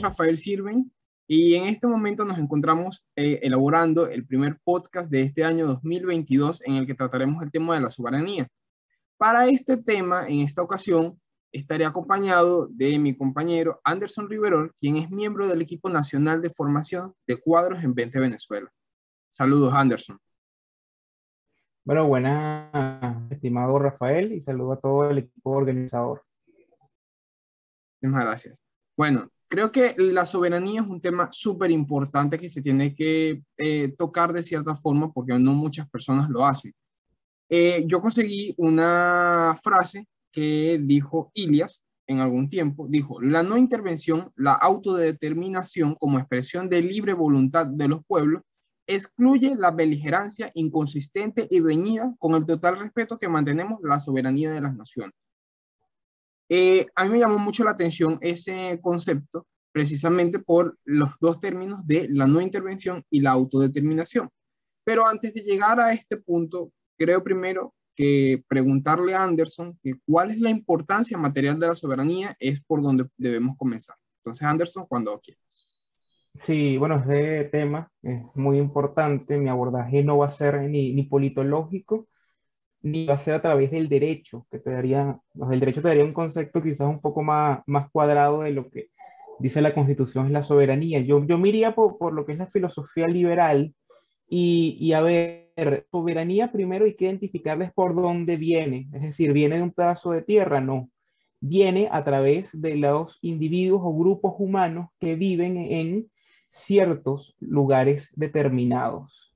es Rafael Sirven y en este momento nos encontramos elaborando el primer podcast de este año 2022 en el que trataremos el tema de la soberanía. Para este tema, en esta ocasión, estaré acompañado de mi compañero Anderson Riverol, quien es miembro del equipo nacional de formación de cuadros en 20 Venezuela. Saludos, Anderson. Bueno, buenas, estimado Rafael, y saludo a todo el equipo organizador. Muchas gracias. Bueno, creo que la soberanía es un tema súper importante que se tiene que tocar de cierta forma porque no muchas personas lo hacen. Yo conseguí una frase que dijo Ilias en algún tiempo. Dijo, la no intervención, la autodeterminación como expresión de libre voluntad de los pueblos, excluye la beligerancia inconsistente y reñida con el total respeto que mantenemos la soberanía de las naciones. A mí me llamó mucho la atención ese concepto precisamente por los dos términos de la no intervención y la autodeterminación. Pero antes de llegar a este punto, creo primero que preguntarle a Anderson que cuál es la importancia material de la soberanía es por donde debemos comenzar. Entonces, Anderson, cuando quieras. Sí, bueno, este tema es muy importante. Mi abordaje no va a ser ni politológico, ni va a ser a través del derecho, que te daría, el derecho te daría un concepto quizás un poco más cuadrado de lo que dice la Constitución es la soberanía. Yo me iría por lo que es la filosofía liberal y a ver, soberanía primero hay que identificarles por dónde viene, es decir, ¿viene de un pedazo de tierra? No, viene a través de los individuos o grupos humanos que viven en ciertos lugares determinados.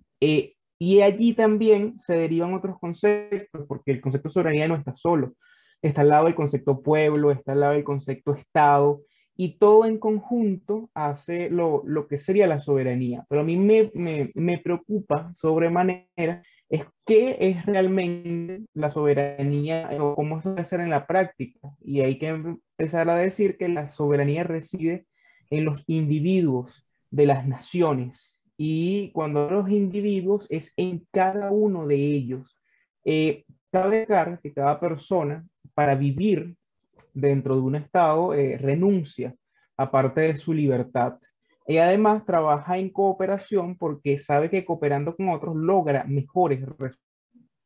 Y allí también se derivan otros conceptos, porque el concepto de soberanía no está solo. Está al lado del concepto pueblo, está al lado del concepto Estado, y todo en conjunto hace lo que sería la soberanía. Pero a mí me preocupa sobremanera es qué es realmente la soberanía o cómo se debe hacer en la práctica. Y hay que empezar a decir que la soberanía reside en los individuos de las naciones. Y cuando los individuos es en cada uno de ellos. Cabe destacar que cada persona para vivir dentro de un Estado renuncia a parte de su libertad. Y además trabaja en cooperación porque sabe que cooperando con otros logra mejores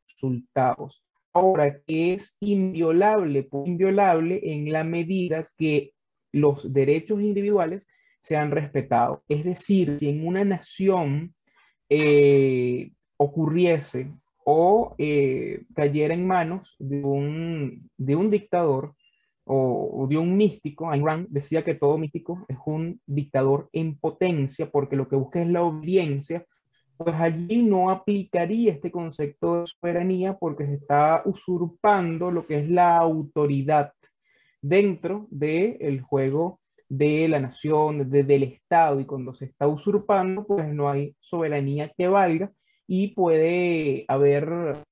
resultados. Ahora, que es inviolable, pues, inviolable en la medida que los derechos individuales sean respetados. Es decir, si en una nación ocurriese o cayera en manos de un dictador o de un místico, Ayn Rand decía que todo místico es un dictador en potencia porque lo que busca es la obediencia, pues allí no aplicaría este concepto de soberanía porque se está usurpando lo que es la autoridad dentro del juego de la nación, del Estado, y cuando se está usurpando, pues no hay soberanía que valga y puede haber,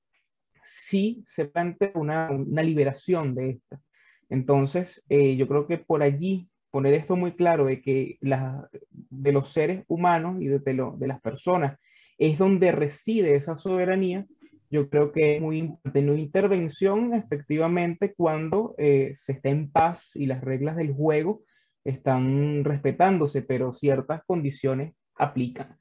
sí, se plantea una liberación de esta. Entonces, yo creo que por allí poner esto muy claro de que de los seres humanos y de las personas es donde reside esa soberanía. Yo creo que es muy importante una intervención efectivamente cuando se está en paz y las reglas del juego están respetándose, pero ciertas condiciones aplican.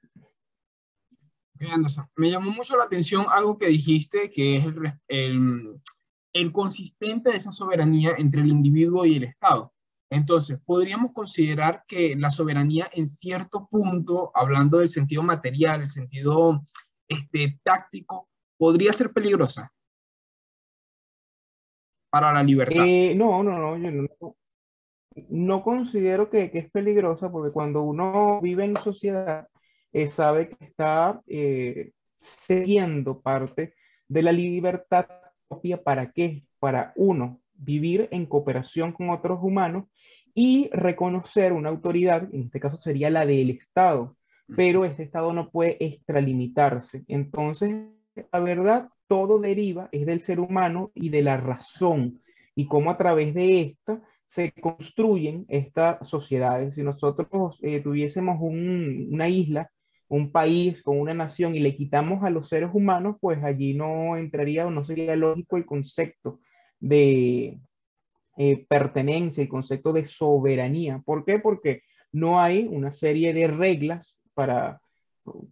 Okay, Anderson, me llamó mucho la atención algo que dijiste, que es el consistente de esa soberanía entre el individuo y el Estado. Entonces, podríamos considerar que la soberanía en cierto punto, hablando del sentido material, el sentido táctico, podría ser peligrosa para la libertad. No, yo no considero que es peligrosa porque cuando uno vive en sociedad, sabe que está cediendo parte de la libertad propia. ¿Para qué? Para uno, vivir en cooperación con otros humanos y reconocer una autoridad, en este caso sería la del Estado, pero este Estado no puede extralimitarse. Entonces, la verdad, todo deriva, es del ser humano y de la razón, y cómo a través de esta se construyen estas sociedades. Si nosotros tuviésemos una isla, un país con una nación y le quitamos a los seres humanos, pues allí no entraría o no sería lógico el concepto de pertenencia, el concepto de soberanía. ¿Por qué? Porque no hay una serie de reglas para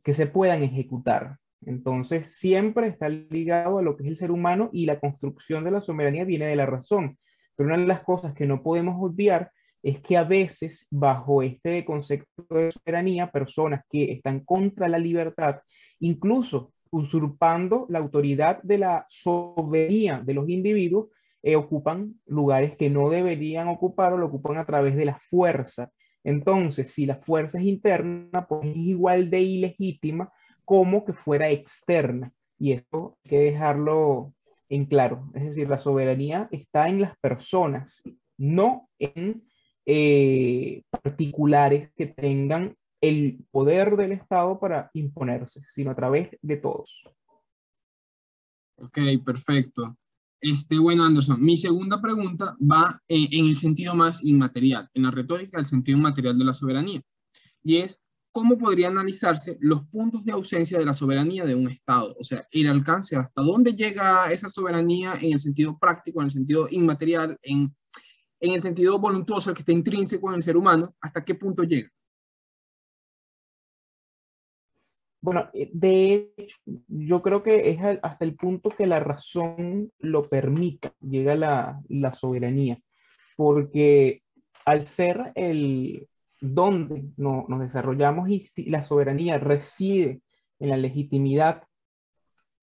que se puedan ejecutar. Entonces, siempre está ligado a lo que es el ser humano y la construcción de la soberanía viene de la razón. Pero una de las cosas que no podemos obviar es que a veces, bajo este concepto de soberanía, personas que están contra la libertad, incluso usurpando la autoridad de la soberanía de los individuos, ocupan lugares que no deberían ocupar o lo ocupan a través de la fuerza. Entonces, si la fuerza es interna, pues es igual de ilegítima como que fuera externa. Y esto hay que dejarlo en claro. Es decir, la soberanía está en las personas, no en particulares que tengan el poder del Estado para imponerse, sino a través de todos. Ok, perfecto. Bueno, Anderson, mi segunda pregunta va en el sentido más inmaterial, en la retórica del sentido inmaterial de la soberanía, y es cómo podría analizarse los puntos de ausencia de la soberanía de un Estado, o sea, el alcance, hasta dónde llega esa soberanía en el sentido práctico, en el sentido inmaterial, en el sentido voluntuoso, el que está intrínseco en el ser humano, hasta qué punto llega. Bueno, de hecho, yo creo que es hasta el punto que la razón lo permita, llega la soberanía, porque al ser el donde nos desarrollamos y si la soberanía reside en la legitimidad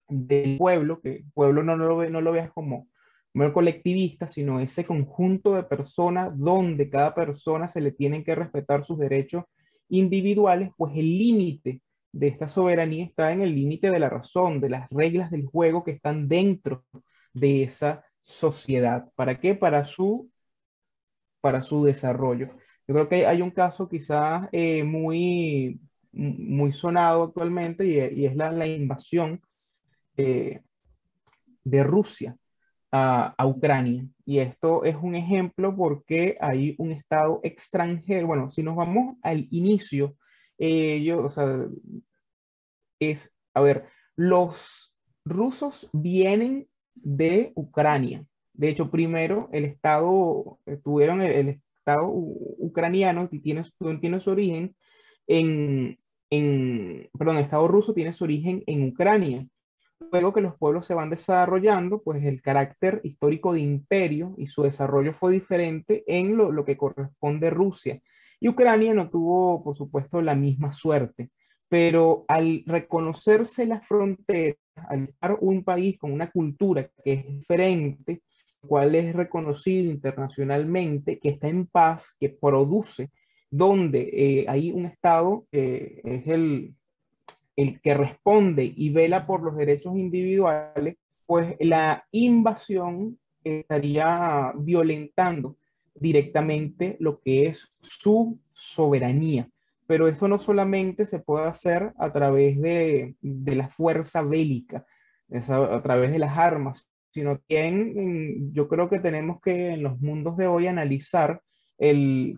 del pueblo, que el pueblo no lo veas como el colectivista, sino ese conjunto de personas donde cada persona se le tienen que respetar sus derechos individuales, pues el límite de esta soberanía está en el límite de la razón, de las reglas del juego que están dentro de esa sociedad. ¿Para qué? Para su desarrollo. Yo creo que hay un caso quizás muy sonado actualmente y es la invasión eh, de Rusia a Ucrania. Y esto es un ejemplo porque hay un Estado extranjero. Bueno, si nos vamos al inicio, o sea, a ver, los rusos vienen de Ucrania. De hecho, primero el Estado, tuvieron el Estado ucraniano, tiene su origen perdón, el Estado ruso tiene su origen en Ucrania. Luego que los pueblos se van desarrollando, pues el carácter histórico de imperio y su desarrollo fue diferente en lo que corresponde a Rusia. Y Ucrania no tuvo, por supuesto, la misma suerte, pero al reconocerse las fronteras, al estar un país con una cultura que es diferente, cual es reconocido internacionalmente, que está en paz, que produce, donde hay un Estado, es el que responde y vela por los derechos individuales, pues la invasión estaría violentando directamente lo que es su soberanía. Pero eso no solamente se puede hacer a través de la fuerza bélica, a través de las armas, sino que yo creo que tenemos que en los mundos de hoy analizar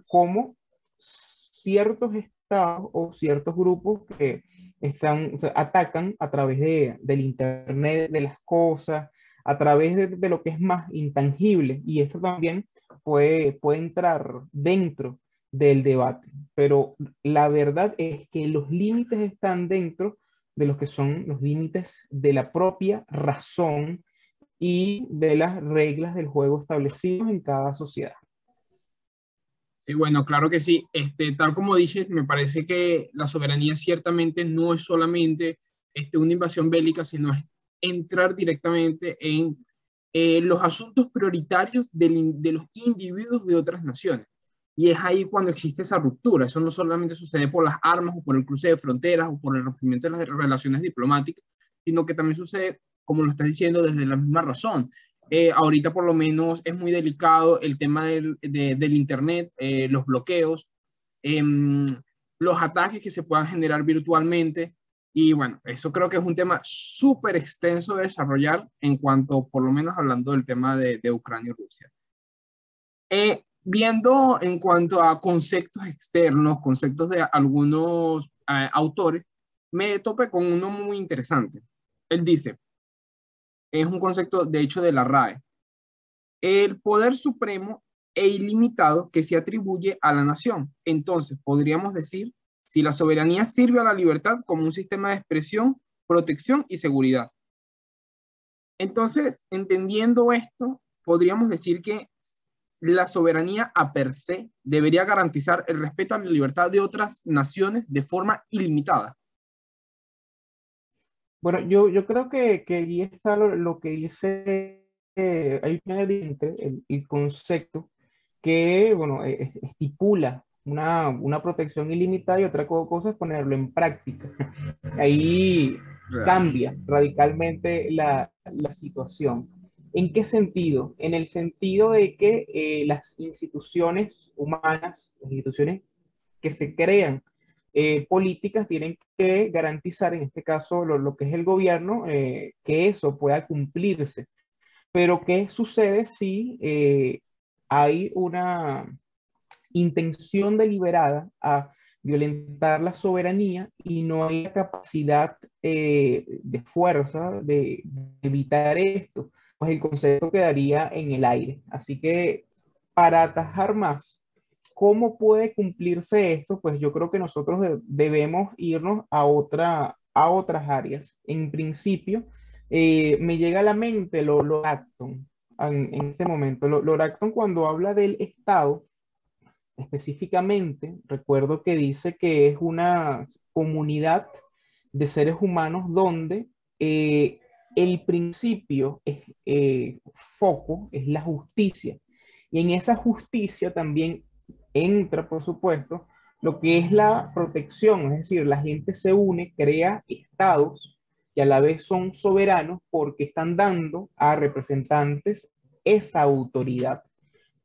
cómo ciertos estados o ciertos grupos que o sea, atacan a través del Internet de las cosas, a través de lo que es más intangible, y esto también puede entrar dentro del debate, pero la verdad es que los límites están dentro de lo que son los límites de la propia razón y de las reglas del juego establecidos en cada sociedad. Sí, bueno, claro que sí. Tal como dices, me parece que la soberanía ciertamente no es solamente una invasión bélica, sino es entrar directamente en los asuntos prioritarios de los individuos de otras naciones. Y es ahí cuando existe esa ruptura. Eso no solamente sucede por las armas o por el cruce de fronteras o por el rompimiento de las relaciones diplomáticas, sino que también sucede, como lo estás diciendo, desde la misma razón. Ahorita por lo menos es muy delicado el tema del Internet, los bloqueos, em, los ataques que se puedan generar virtualmente. Y bueno, eso creo que es un tema súper extenso de desarrollar en cuanto, por lo menos hablando del tema de Ucrania y Rusia. Viendo en cuanto a conceptos externos, conceptos de algunos autores, me topé con uno muy interesante. Él dice, es un concepto de hecho de la RAE. El poder supremo e ilimitado que se atribuye a la nación. Entonces, podríamos decir si la soberanía sirve a la libertad como un sistema de expresión, protección y seguridad. Entonces, entendiendo esto, podríamos decir que la soberanía a per se debería garantizar el respeto a la libertad de otras naciones de forma ilimitada. Bueno, yo creo que ahí está lo que dice, hay un ingrediente, el concepto que, bueno, estipula una protección ilimitada y otra cosa es ponerlo en práctica. Ahí Real. cambia radicalmente la situación. ¿En qué sentido? En el sentido de que las instituciones humanas, las instituciones que se crean, políticas tienen que garantizar, en este caso lo que es el gobierno, que eso pueda cumplirse. Pero ¿qué sucede si hay una intención deliberada a violentar la soberanía y no hay la capacidad de fuerza de evitar esto? Pues el concepto quedaría en el aire. Así que para atajar más, ¿cómo puede cumplirse esto? Pues yo creo que nosotros debemos irnos a otras áreas. En principio, me llega a la mente lo Acton en este momento. Lo Acton cuando habla del Estado, específicamente, recuerdo que dice que es una comunidad de seres humanos donde el principio es, foco es la justicia. Y en esa justicia también entra, por supuesto, lo que es la protección, es decir, la gente se une, crea estados que a la vez son soberanos porque están dando a representantes esa autoridad.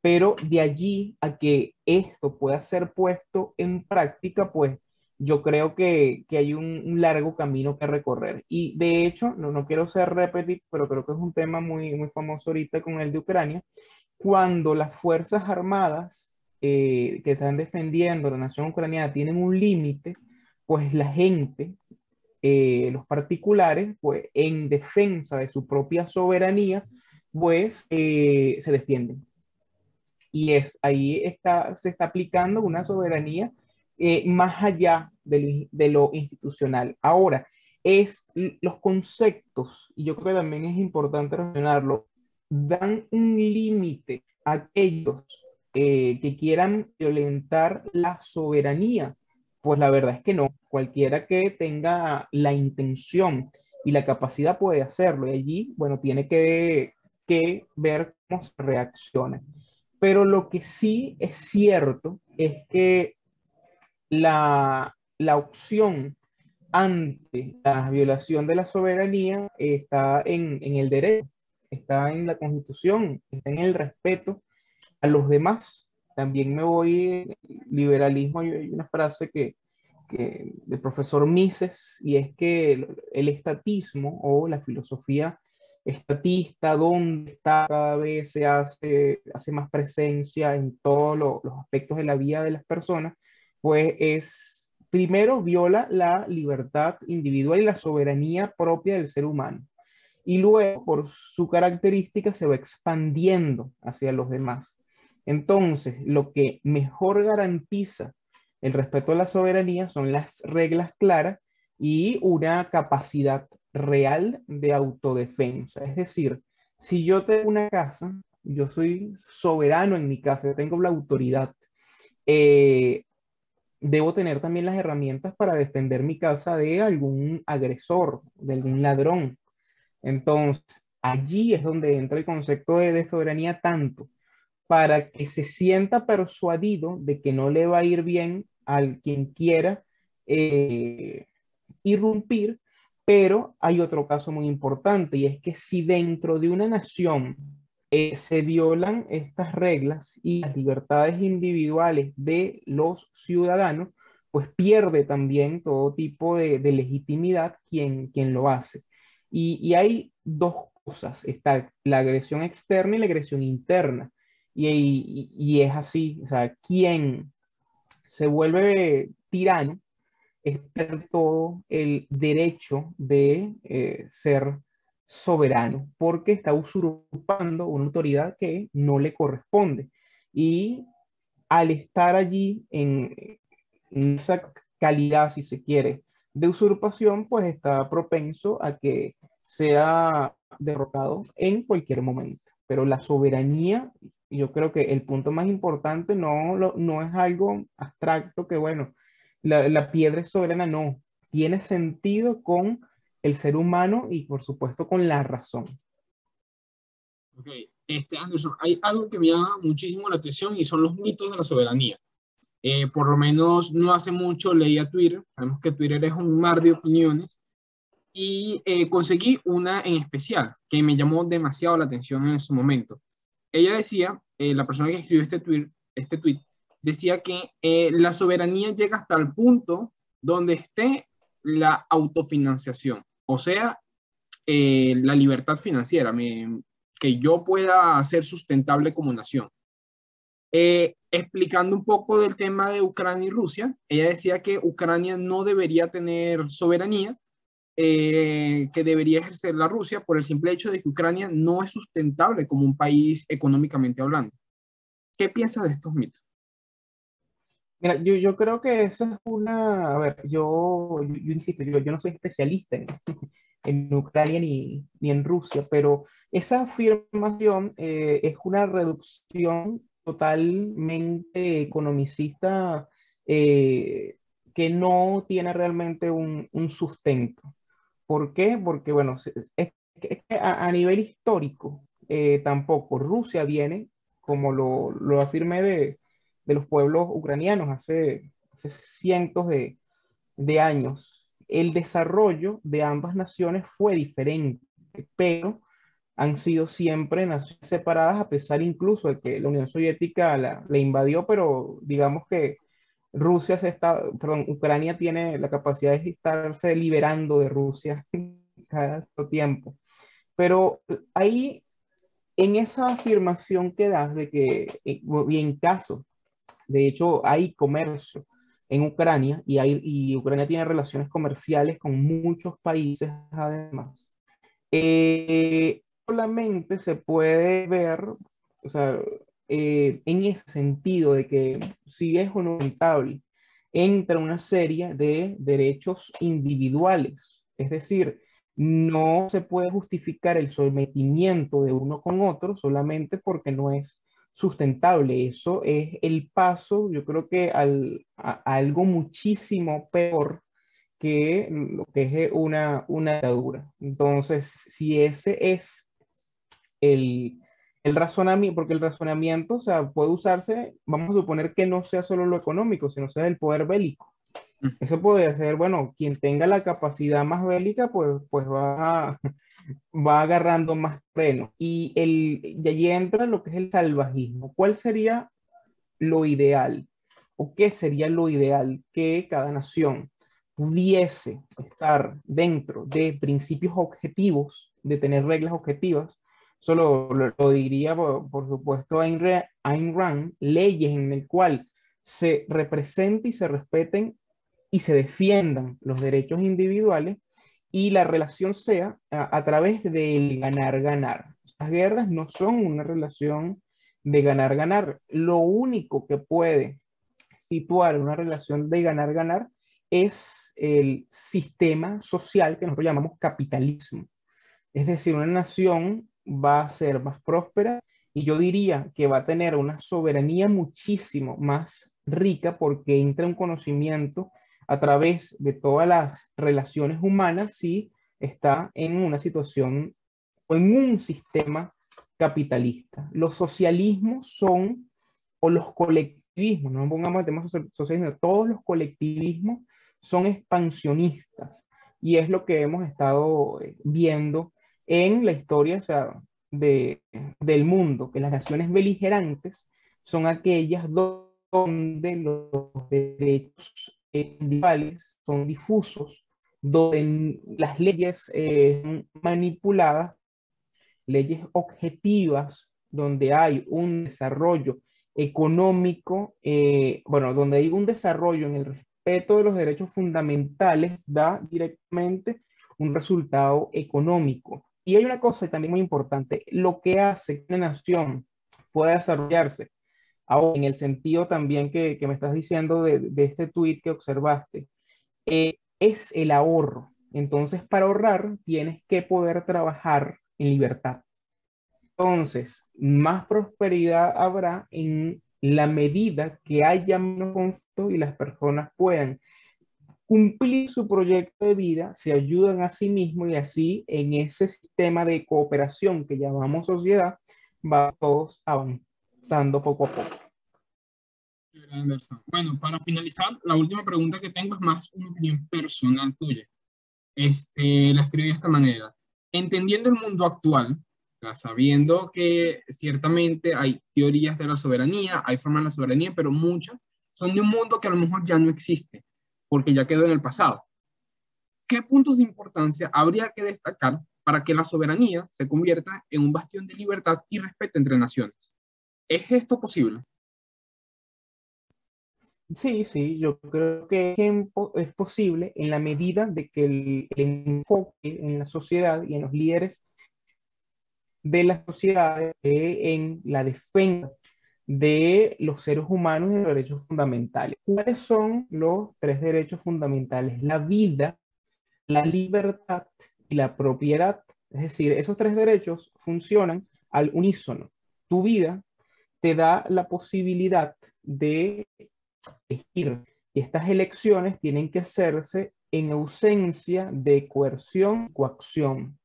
Pero de allí a que esto pueda ser puesto en práctica, pues yo creo que hay un largo camino que recorrer. Y de hecho, no quiero ser repetitivo, pero creo que es un tema muy famoso ahorita con el de Ucrania, cuando las Fuerzas Armadas que están defendiendo la nación ucraniana tienen un límite, pues la gente, los particulares, pues en defensa de su propia soberanía, pues se defienden. Y ahí se está aplicando una soberanía más allá de lo institucional. Ahora, los conceptos, y yo creo que también es importante mencionarlo, dan un límite a aquellos que quieran violentar la soberanía. Pues la verdad es que no. Cualquiera que tenga la intención y la capacidad puede hacerlo. Y allí, bueno, tiene que ver cómo se reacciona. Pero lo que sí es cierto es que la opción ante la violación de la soberanía está en el derecho, está en la Constitución, está en el respeto a los demás. También me voy, liberalismo, hay una frase del profesor Mises, y es que el estatismo o la filosofía estatista, donde está cada vez hace más presencia en todos los aspectos de la vida de las personas, pues es, primero, viola la libertad individual y la soberanía propia del ser humano. Y luego, por su característica, se va expandiendo hacia los demás. Entonces, lo que mejor garantiza el respeto a la soberanía son las reglas claras y una capacidad real de autodefensa. Es decir, si yo tengo una casa, yo soy soberano en mi casa, yo tengo la autoridad, eh, debo tener también las herramientas para defender mi casa de algún agresor, de algún ladrón. Entonces, allí es donde entra el concepto de soberanía tanto para que se sienta persuadido de que no le va a ir bien al quien quiera eh, irrumpir, pero hay otro caso muy importante y es que si dentro de una nación se violan estas reglas y las libertades individuales de los ciudadanos, pues pierde también todo tipo de legitimidad quien lo hace. Y hay dos cosas, está la agresión externa y la agresión interna. Y es así, o sea, quien se vuelve tirano es perder todo el derecho de ser soberano, porque está usurpando una autoridad que no le corresponde. y al estar allí en esa calidad, si se quiere, de usurpación, pues está propenso a que sea derrotado en cualquier momento. Pero la soberanía, yo creo que el punto más importante no es algo abstracto que, bueno, la piedra es soberana, no. Tiene sentido con el ser humano y, por supuesto, con la razón. Ok, Anderson, hay algo que me llama muchísimo la atención y son los mitos de la soberanía. Por lo menos no hace mucho leía Twitter, sabemos que Twitter es un mar de opiniones, y conseguí una en especial que me llamó demasiado la atención en su momento. Ella decía, la persona que escribió este tweet decía que la soberanía llega hasta el punto donde esté la autofinanciación, o sea, la libertad financiera, que yo pueda ser sustentable como nación. Explicando un poco del tema de Ucrania y Rusia, ella decía que Ucrania no debería tener soberanía, que debería ejercer la Rusia por el simple hecho de que Ucrania no es sustentable como un país económicamente hablando. ¿Qué piensas de estos mitos? Mira, yo creo que esa es una, a ver, yo insisto, yo no soy especialista en Ucrania ni en Rusia, pero esa afirmación es una reducción totalmente economicista que no tiene realmente un sustento. ¿Por qué? Porque, bueno, es que a nivel histórico, tampoco Rusia viene, como lo afirmé de los pueblos ucranianos hace cientos de años. El desarrollo de ambas naciones fue diferente, pero han sido siempre naciones separadas, a pesar incluso de que la Unión Soviética la invadió, pero digamos que Ucrania tiene la capacidad de estarse liberando de Rusia cada cierto tiempo. Pero ahí, en esa afirmación que das de que, y en caso, de hecho, hay comercio en Ucrania y Ucrania tiene relaciones comerciales con muchos países además. Solamente se puede ver, o sea, en ese sentido de que si es rentable, entra una serie de derechos individuales. Es decir, no se puede justificar el sometimiento de uno con otro solamente porque no es sustentable. Eso es el paso, yo creo que a algo muchísimo peor que lo que es una dictadura. Entonces, si ese es el, el razonamiento, porque el razonamiento, o sea, puede usarse, vamos a suponer que no sea solo lo económico, sino sea el poder bélico. Eso puede ser, bueno, quien tenga la capacidad más bélica, pues va agarrando más freno. Y allí entra lo que es el salvajismo. ¿Cuál sería lo ideal? ¿O qué sería lo ideal? Que cada nación pudiese estar dentro de principios objetivos, de tener reglas objetivas. Solo lo diría, por supuesto, Ayn Rand, leyes en el cual se represente y se respeten y se defiendan los derechos individuales y la relación sea a través del ganar-ganar. Las guerras no son una relación de ganar-ganar. Lo único que puede situar una relación de ganar-ganar es el sistema social que nosotros llamamos capitalismo. Es decir, una nación va a ser más próspera y yo diría que va a tener una soberanía muchísimo más rica porque entra un conocimiento a través de todas las relaciones humanas si está en una situación o en un sistema capitalista. Los socialismos son, o los colectivismos, no pongamos el tema socialismo, todos los colectivismos son expansionistas y es lo que hemos estado viendo en la historia, o sea, del mundo, que las naciones beligerantes son aquellas donde los derechos individuales son difusos, donde las leyes manipuladas, leyes objetivas, donde hay un desarrollo económico, bueno, donde hay un desarrollo en el respeto de los derechos fundamentales, da directamente un resultado económico. Y hay una cosa también muy importante, lo que hace que una nación pueda desarrollarse Ahora, en el sentido también que me estás diciendo de este tweet que observaste, es el ahorro. Entonces, para ahorrar, tienes que poder trabajar en libertad. Entonces, más prosperidad habrá en la medida que haya menos conflicto y las personas puedan cumplir su proyecto de vida, se ayudan a sí mismos y así en ese sistema de cooperación que llamamos sociedad, va todos avanzando poco a poco. Anderson. Bueno, para finalizar, la última pregunta que tengo es más una opinión personal tuya. La escribí de esta manera. Entendiendo el mundo actual, o sea, sabiendo que ciertamente hay teorías de la soberanía, hay formas de la soberanía, pero muchas son de un mundo que a lo mejor ya no existe, porque ya quedó en el pasado. ¿Qué puntos de importancia habría que destacar para que la soberanía se convierta en un bastión de libertad y respeto entre naciones? ¿Es esto posible? Sí, sí, yo creo que es posible en la medida de que el enfoque en la sociedad y en los líderes de las sociedades en la defensa de los seres humanos y de los derechos fundamentales. ¿Cuáles son los tres derechos fundamentales? La vida, la libertad y la propiedad. Es decir, esos tres derechos funcionan al unísono. Tu vida te da la posibilidad de elegir. Y estas elecciones tienen que hacerse en ausencia de coerción, coacción.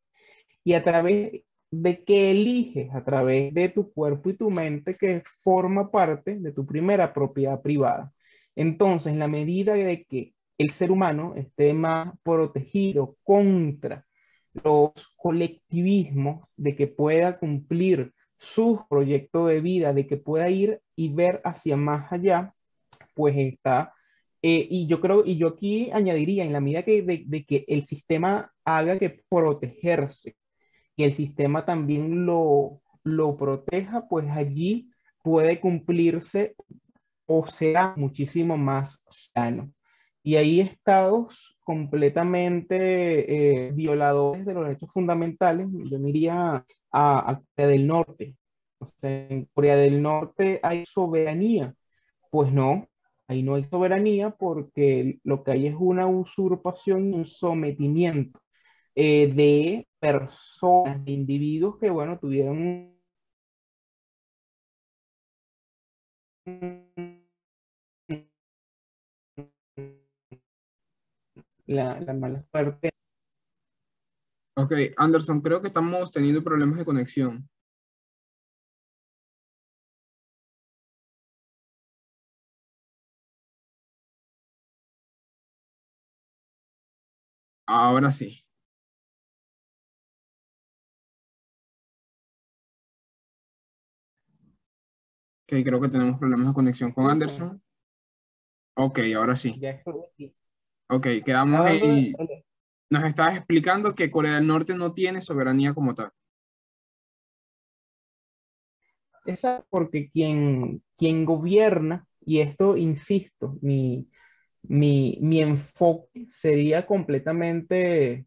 Y a través de que eliges, a través de tu cuerpo y tu mente, que forma parte de tu primera propiedad privada. Entonces, en la medida de que el ser humano esté más protegido contra los colectivismos, de que pueda cumplir su proyecto de vida, de que pueda ir y ver hacia más allá, pues está. Y yo creo, y yo aquí añadiría, en la medida de que el sistema haga que protegerse, que el sistema también lo proteja, pues allí puede cumplirse o será muchísimo más sano. Y hay estados completamente violadores de los derechos fundamentales. Yo me iría a Corea del Norte. O sea, en Corea del Norte hay soberanía. Pues no, ahí no hay soberanía porque lo que hay es una usurpación y un sometimiento de personas, de individuos que, bueno, tuvieron la mala suerte. Ok, Anderson, creo que estamos teniendo problemas de conexión. Ahora sí. Ok, creo que tenemos problemas de conexión con Escúchame, Anderson. Ok, ahora sí. ya estoy aquí. Ok, quedamos Estaba dando en... Nos estabas explicando que Corea del Norte no tiene soberanía como tal. esa porque quien gobierna, y esto insisto, mi enfoque sería completamente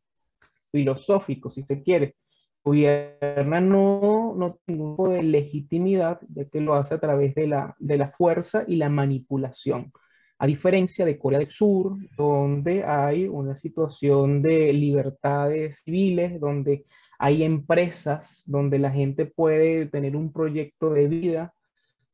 filosófico, si se quiere. Gobierna no tiene ningún tipo de legitimidad, ya que lo hace a través de la fuerza y la manipulación. A diferencia de Corea del Sur, donde hay una situación de libertades civiles, donde hay empresas, donde la gente puede tener un proyecto de vida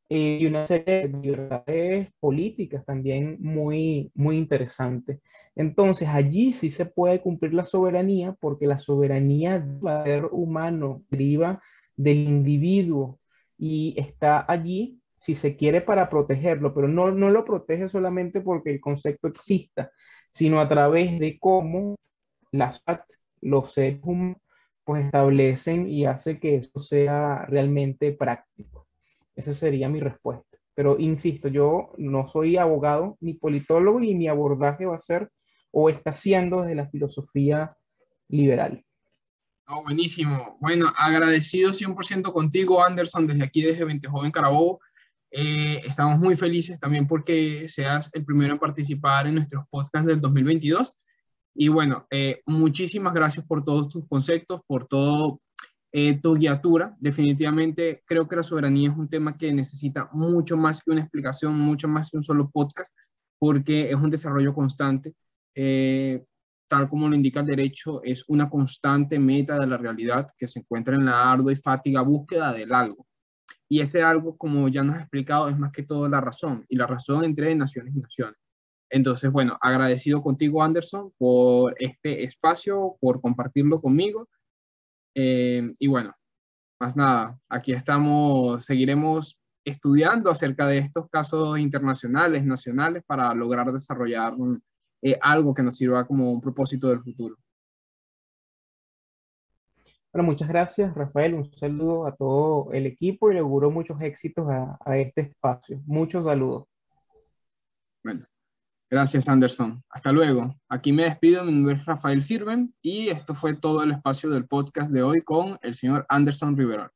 y una serie de libertades políticas también muy interesantes. Entonces, allí sí se puede cumplir la soberanía porque la soberanía del ser humano deriva del individuo y está allí, si se quiere, para protegerlo, pero no lo protege solamente porque el concepto exista, sino a través de cómo los seres humanos pues establecen y hace que eso sea realmente práctico. Esa sería mi respuesta. Pero insisto, yo no soy abogado ni politólogo y mi abordaje va a ser o está siendo desde la filosofía liberal. Oh, buenísimo. Bueno, agradecido 100% contigo, Anderson, desde aquí, desde 20 Joven Carabobo. Estamos muy felices también porque seas el primero en participar en nuestros podcasts del 2022. Y bueno, muchísimas gracias por todos tus conceptos, por todo tu guiatura. Definitivamente creo que la soberanía es un tema que necesita mucho más que una explicación, mucho más que un solo podcast, porque es un desarrollo constante. Tal como lo indica el derecho, es una constante meta de la realidad que se encuentra en la ardua y fática búsqueda del algo. Y ese algo, como ya nos has explicado, es más que todo la razón, y la razón entre naciones y naciones. Entonces, bueno, agradecido contigo, Anderson, por este espacio, por compartirlo conmigo. Y bueno, más nada, aquí estamos, seguiremos estudiando acerca de estos casos internacionales, nacionales, para lograr desarrollar algo que nos sirva como un propósito del futuro. Bueno, muchas gracias, Rafael. Un saludo a todo el equipo y le auguro muchos éxitos a este espacio. Muchos saludos. Bueno, gracias, Anderson. Hasta luego. Aquí me despido. Mi nombre es Rafael Sirven y esto fue todo el espacio del podcast de hoy con el señor Anderson Rivera.